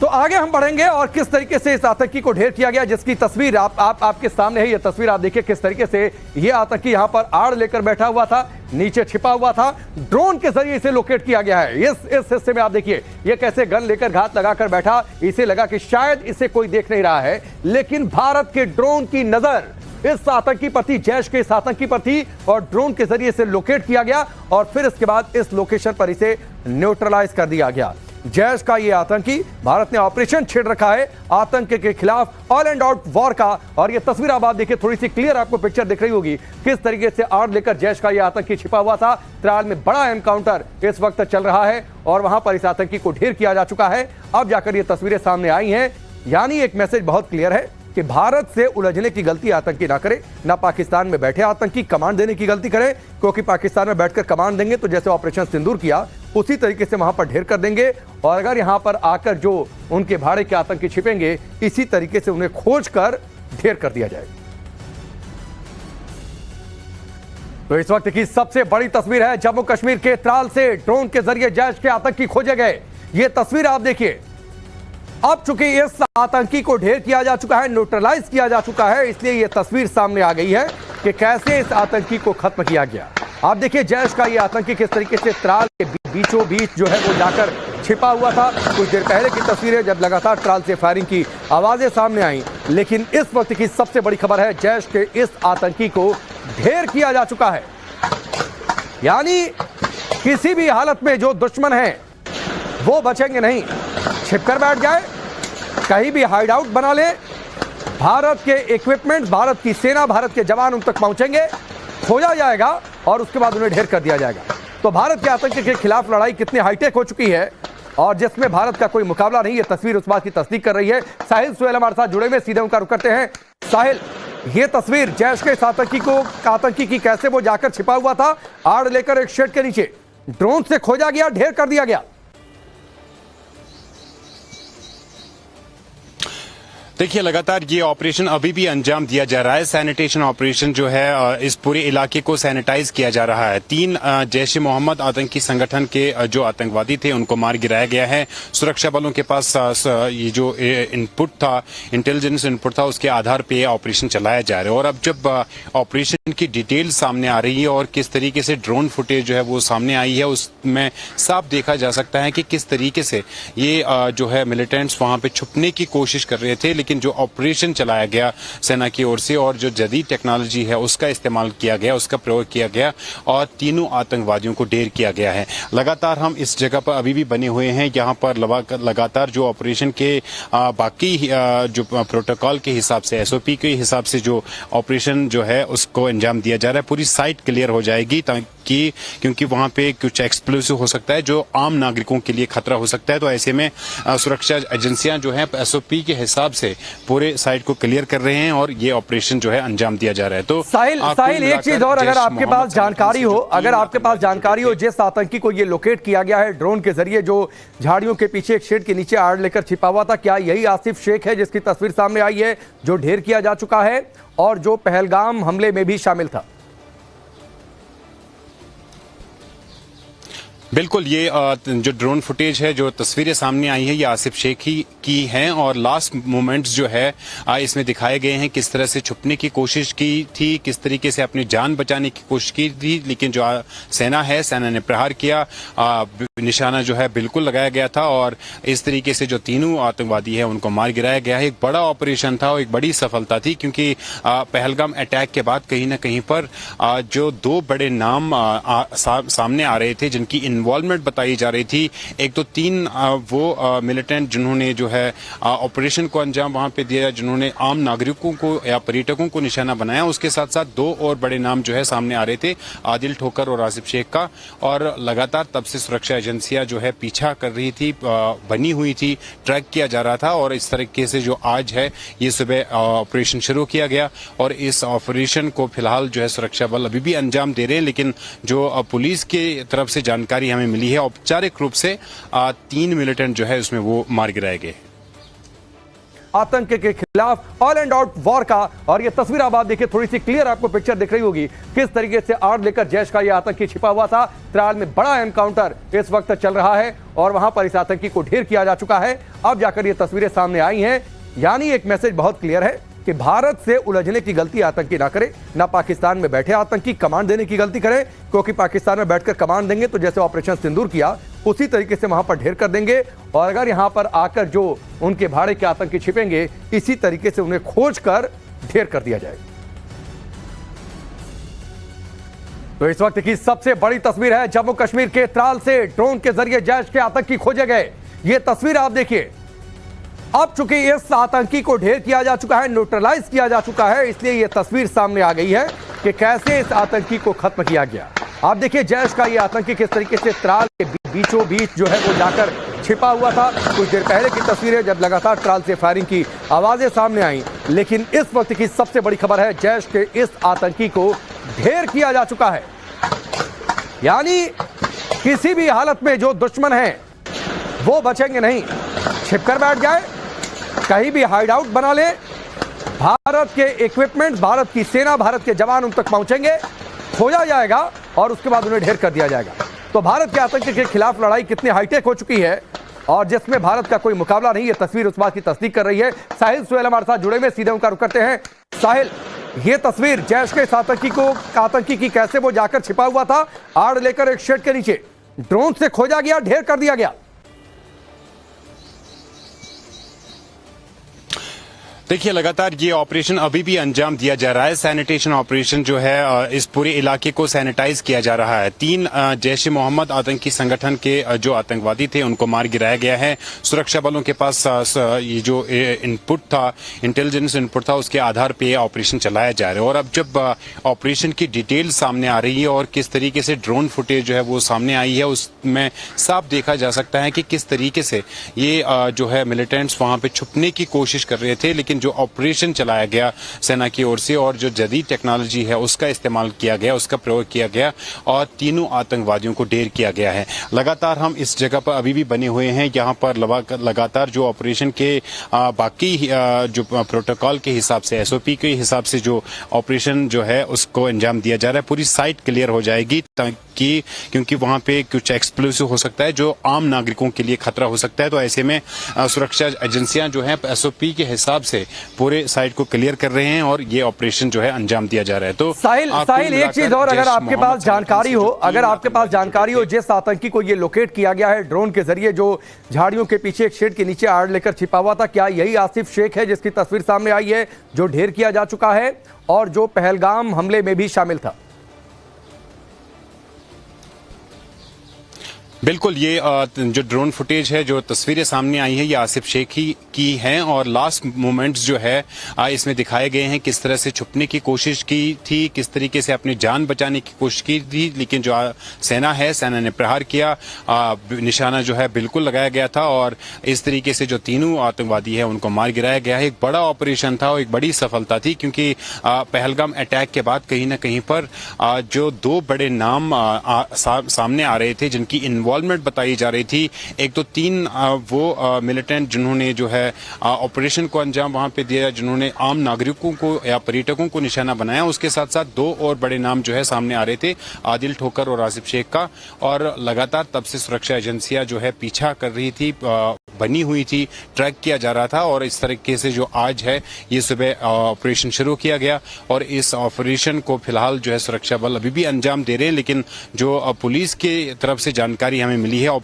तो आगे हम बढ़ेंगे और किस तरीके से इस आतंकी को ढेर किया गया, जिसकी तस्वीर आपके सामने है। ये तस्वीर आप देखिए किस तरीके से ये आतंकी यहां पर आड़ लेकर बैठा हुआ था, नीचे छिपा हुआ था, ड्रोन के जरिए इसे लोकेट किया गया है। इस हिस्से में आप देखिए ये कैसे गन लेकर घात लगाकर बैठा, इसे लगा कि शायद इसे कोई देख नहीं रहा है, लेकिन भारत के ड्रोन की नजर इस आतंकी पर थी, जैश के इस आतंकी पर थी, और ड्रोन के जरिए इसे लोकेट किया गया और फिर इसके बाद इस लोकेशन पर इसे न्यूट्रलाइज कर दिया गया। जैश का ये आतंकी, भारत ने ऑपरेशन छेड़ रखा है आतंक के खिलाफ, ऑल एंड आउट वॉर का। और ये तस्वीर आप देखिए, थोड़ी सी क्लियर आपको पिक्चर दिख रही होगी, किस तरीके से आड़ लेकर जैश का ये आतंकी छिपा हुआ था। त्राल में बड़ा एनकाउंटर इस वक्त चल रहा है और वहां पर इस आतंकी को ढेर किया जा चुका है। अब जाकर ये तस्वीरें सामने आई हैं, यानी एक मैसेज बहुत क्लियर है कि भारत से उलझने की गलती आतंकी ना करे, ना पाकिस्तान में बैठे आतंकी कमांड देने की गलती करे, क्योंकि पाकिस्तान में बैठकर कमांड देंगे तो जैसे ऑपरेशन सिंदूर किया उसी तरीके से वहां पर ढेर कर देंगे, और अगर यहां पर आकर जो उनके भाड़े के आतंकी छिपेंगे इसी तरीके से उन्हें खोज कर ढेर कर दिया जाएगा। तो इस वक्त की सबसे बड़ी तस्वीर है जम्मू कश्मीर के त्राल से ड्रोन के जरिए जैश के आतंकी खोजे गए। ये तस्वीर आप देखिए, अब चूंकि इस आतंकी को ढेर किया जा चुका है, न्यूट्रलाइज किया जा चुका है, इसलिए यह तस्वीर सामने आ गई है कि कैसे इस आतंकी को खत्म किया गया। आप देखिए जैश का ये आतंकी किस तरीके से त्राल के बीचों बीच जो है वो जाकर छिपा हुआ था। कुछ देर पहले की तस्वीर है जब लगातार त्राल से फायरिंग की आवाजें सामने आई, लेकिन इस वक्त की सबसे बड़ी खबर है जैश के इस आतंकी को ढेर किया जा चुका है। यानी किसी भी हालत में जो दुश्मन है वो बचेंगे नहीं, छिपकर बैठ जाए, कहीं भी हाइड आउट बना ले, भारत के इक्विपमेंट्स, भारत की सेना, भारत के जवान उन तक पहुंचेंगे, खोजा जाएगा और उसके बाद उन्हें ढेर कर दिया जाएगा। तो भारत के आतंक के खिलाफ लड़ाई कितनी हाईटेक हो चुकी है और जिसमें भारत का कोई मुकाबला नहीं, ये तस्वीर उस बात की तस्दीक कर रही है। साहिल सुहेल हमारे साथ जुड़े हुए, सीधे उनका रुख करते हैं। साहिल, ये तस्वीर जैश के इस आतंकी की कैसे वो जाकर छिपा हुआ था, आड़ लेकर एक शेड के नीचे, ड्रोन से खोजा गया, ढेर कर दिया गया। देखिए लगातार ये ऑपरेशन अभी भी अंजाम दिया जा रहा है। सैनिटेशन ऑपरेशन जो है, इस पूरे इलाके को सैनिटाइज किया जा रहा है। 3 जैश ए मोहम्मद आतंकी संगठन के जो आतंकवादी थे उनको मार गिराया गया है। सुरक्षा बलों के पास ये जो इनपुट था, इंटेलिजेंस इनपुट था, उसके आधार पे ये ऑपरेशन चलाया जा रहा है। और अब जब ऑपरेशन की डिटेल सामने आ रही है और किस तरीके से ड्रोन फुटेज जो है वो सामने आई है, उसमें साफ देखा जा सकता है कि किस तरीके से ये जो है मिलिटेंट्स वहां पे छुपने की कोशिश कर रहे थे, लेकिन जो ऑपरेशन चलाया गया सेना की ओर से और जो जदीद टेक्नोलॉजी है उसका इस्तेमाल किया गया, उसका प्रयोग किया गया और तीनों आतंकवादियों को ढेर किया गया है। लगातार हम इस जगह पर अभी भी बने हुए हैं, यहाँ पर लगातार जो ऑपरेशन के बाकी जो प्रोटोकॉल के हिसाब से, SOP के हिसाब से जो ऑपरेशन जो है उसको अंजाम दिया जा रहा है। पूरी साइट क्लियर हो जाएगी क्योंकि वहां पे कुछ एक्सप्लोसिव हो सकता है जो आम नागरिकों के लिए खतरा हो सकता है। तो ऐसे में सुरक्षा एजेंसियां जो है SOP के हिसाब से पूरे साइट को क्लियर कर रहे हैं और ये ऑपरेशन जो है अंजाम दिया जा रहा है। तो साहिल एक चीज और, अगर आपके पास जानकारी हो, जिस आतंकी को ये लोकेट किया गया है ड्रोन के जरिए, जो झाड़ियों के पीछे एक शेड के नीचे आड़ लेकर छिपा हुआ था, क्या यही आसिफ शेख है जिसकी तस्वीर सामने आई है, जो ढेर किया जा चुका है और जो पहलगाम हमले में भी शामिल था? बिल्कुल, ये जो ड्रोन फुटेज है, जो तस्वीरें सामने आई है, ये आसिफ शेख ही की हैं और लास्ट मोमेंट्स जो है इसमें दिखाए गए हैं, किस तरह से छुपने की कोशिश की थी, किस तरीके से अपनी जान बचाने की कोशिश की थी, लेकिन जो सेना ने प्रहार किया, निशाना जो है बिल्कुल लगाया गया था और इस तरीके से जो तीनों आतंकवादी है उनको मार गिराया गया है। एक बड़ा ऑपरेशन था और एक बड़ी सफलता थी, क्योंकि पहलगाम अटैक के बाद कहीं ना कहीं पर जो 2 बड़े नाम सामने आ रहे थे जिनकी इन्वॉल्वमेंट बताई जा रही थी, एक तो 3 वो मिलिटेंट जिन्होंने जो है ऑपरेशन को अंजाम वहां पे दिया, जिन्होंने आम नागरिकों को या पर्यटकों को निशाना बनाया, उसके साथ साथ 2 और बड़े नाम जो है सामने आ रहे थे, आदिल ठोकर और आसिफ शेख का। और लगातार तब से सुरक्षा एजेंसियां जो है पीछा कर रही थी, बनी हुई थी, ट्रैक किया जा रहा था और इस तरीके से जो आज है ये सुबह ऑपरेशन शुरू किया गया और इस ऑपरेशन को फिलहाल जो है सुरक्षा बल अभी भी अंजाम दे रहे हैं। लेकिन जो पुलिस की तरफ से जानकारी हमें मिली है, औपचारिक रूप से 3 मिलिटेंट जो है उसमें वो मार गिराए गए। आतंक के खिलाफ ऑल एंड आउट वॉर का। और ये तस्वीर अब आप देखिए, थोड़ी सी क्लियर आपको पिक्चर दिख रही होगी किस तरीके से आड़ लेकर जैश का यह आतंकी छिपा हुआ था। त्राल में बड़ा एनकाउंटर इस वक्त चल रहा है और वहां पर इस आतंकी को ढेर किया जा चुका है। अब जाकर ये तस्वीरें सामने आई हैं, यानी एक मैसेज बहुत क्लियर है कि भारत से उलझने की गलती आतंकी ना करे, ना पाकिस्तान में बैठे आतंकी कमांड देने की गलती करे, क्योंकि पाकिस्तान में बैठकर कमांड देंगे तो जैसे ऑपरेशन सिंदूर किया उसी तरीके से वहां पर ढेर कर देंगे। और अगर यहां पर आकर जो उनके भाड़े के आतंकी छिपेंगे, इसी तरीके से उन्हें खोज कर ढेर कर दिया जाएगा। तो इस वक्त की सबसे बड़ी तस्वीर है जम्मू कश्मीर के त्राल से ड्रोन के जरिए जैश के आतंकी खोजे गए। ये तस्वीर आप देखिए, अब चूंकि इस आतंकी को ढेर किया जा चुका है, न्यूट्रलाइज किया जा चुका है, इसलिए यह तस्वीर सामने आ गई है कि कैसे इस आतंकी को खत्म किया गया। आप देखिए जैश का यह आतंकी किस तरीके से त्राल के बीचों बीच जो है वो जाकर छिपा हुआ था। कुछ देर पहले की तस्वीर है जब लगातार त्राल से फायरिंग की आवाजें सामने आई, लेकिन इस वक्त की सबसे बड़ी खबर है जैश के इस आतंकी को ढेर किया जा चुका है। यानी किसी भी हालत में जो दुश्मन है वो बचेंगे नहीं, छिपकर बैठ जाए, कहीं भी हाइड आउट बना ले, भारत के इक्विपमेंट, भारत की सेना, भारत के जवान उन तक पहुंचेंगे, खोजा जाएगा और उसके बाद उन्हें ढेर कर दिया जाएगा। तो भारत के आतंक के खिलाफ लड़ाई कितनी हाईटेक हो चुकी है और जिसमें भारत का कोई मुकाबला नहीं, यह तस्वीर उस बात की तस्दीक कर रही है। साहिल सुहेल हमारे साथ जुड़े हुए, सीधे उनका रुख करते हैं। साहिल, ये तस्वीर जैश के इस आतंकी की कैसे वो जाकर छिपा हुआ था, आड़ लेकर एक शेड के नीचे ड्रोन से खोजा गया, ढेर कर दिया गया। देखिए, लगातार ये ऑपरेशन अभी भी अंजाम दिया जा रहा है। सैनिटेशन ऑपरेशन जो है, इस पूरे इलाके को सैनिटाइज किया जा रहा है। 3 जैश ए मोहम्मद आतंकी संगठन के जो आतंकवादी थे उनको मार गिराया गया है। सुरक्षा बलों के पास ये जो इनपुट था, इंटेलिजेंस इनपुट था, उसके आधार पे ये ऑपरेशन चलाया जा रहा है। और अब जब ऑपरेशन की डिटेल सामने आ रही है और किस तरीके से ड्रोन फुटेज जो है वो सामने आई है, उसमें साफ देखा जा सकता है कि किस तरीके से ये जो है मिलिटेंट्स वहां पे छुपने की कोशिश कर रहे थे, लेकिन जो ऑपरेशन चलाया गया सेना की ओर से और जो जदीद टेक्नोलॉजी है उसका इस्तेमाल किया गया, उसका प्रयोग किया गया और तीनों आतंकवादियों को ढेर किया गया है। लगातार हम इस जगह पर अभी भी बने हुए हैं, यहाँ पर लगातार जो ऑपरेशन के बाकी जो प्रोटोकॉल के हिसाब से, एसओपी के हिसाब से जो ऑपरेशन जो है उसको अंजाम दिया जा रहा है। पूरी साइट क्लियर हो जाएगी ताकि, क्योंकि वहां पे कुछ एक्सप्लोसिव हो सकता है जो आम नागरिकों के लिए खतरा हो सकता है। तो ऐसे में सुरक्षा एजेंसियां जो है एसओपी के हिसाब से पूरे साइट को क्लियर कर रहे हैं और ये ऑपरेशन जो है अंजाम दिया जा रहा है। तो साहिल एक चीज और, अगर आपके पास जानकारी हो, जिस आतंकी को ये लोकेट किया गया है ड्रोन के जरिए, जो झाड़ियों के पीछे एक शेड के नीचे आड़ लेकर छिपा हुआ था, क्या यही आसिफ शेख है जिसकी तस्वीर सामने आई है, जो ढेर किया जा चुका है और जो पहलगाम हमले में भी शामिल था? बिल्कुल, ये जो ड्रोन फुटेज है, जो तस्वीरें सामने आई है, ये आसिफ शेख ही की हैं और लास्ट मोमेंट्स जो है इसमें दिखाए गए हैं किस तरह से छुपने की कोशिश की थी, किस तरीके से अपनी जान बचाने की कोशिश की थी, लेकिन जो सेना ने प्रहार किया, निशाना जो है बिल्कुल लगाया गया था और इस तरीके से जो तीनों आतंकवादी है उनको मार गिराया गया है। एक बड़ा ऑपरेशन था और एक बड़ी सफलता थी, क्योंकि पहलगाम अटैक के बाद कहीं ना कहीं पर जो 2 बड़े नाम सामने आ रहे थे जिनकी इन्वॉल्वमेंट बताई जा रही थी। एक तो 3 वो मिलिटेंट जिन्होंने जो है ऑपरेशन को अंजाम वहां पे दिया, जिन्होंने आम नागरिकों को या पर्यटकों को निशाना बनाया। उसके साथ साथ 2 और बड़े नाम जो है सामने आ रहे थे, आदिल ठोकर और आसिफ शेख का। और लगातार तब से सुरक्षा एजेंसियां जो है पीछा कर रही थी, बनी हुई थी, ट्रैक किया जा रहा था और इस तरीके से जो आज है ये सुबह ऑपरेशन शुरू किया गया और इस ऑपरेशन को फिलहाल जो है सुरक्षा बल अभी भी अंजाम दे रहे हैं। लेकिन जो पुलिस की तरफ से जानकारी हमें मिली है,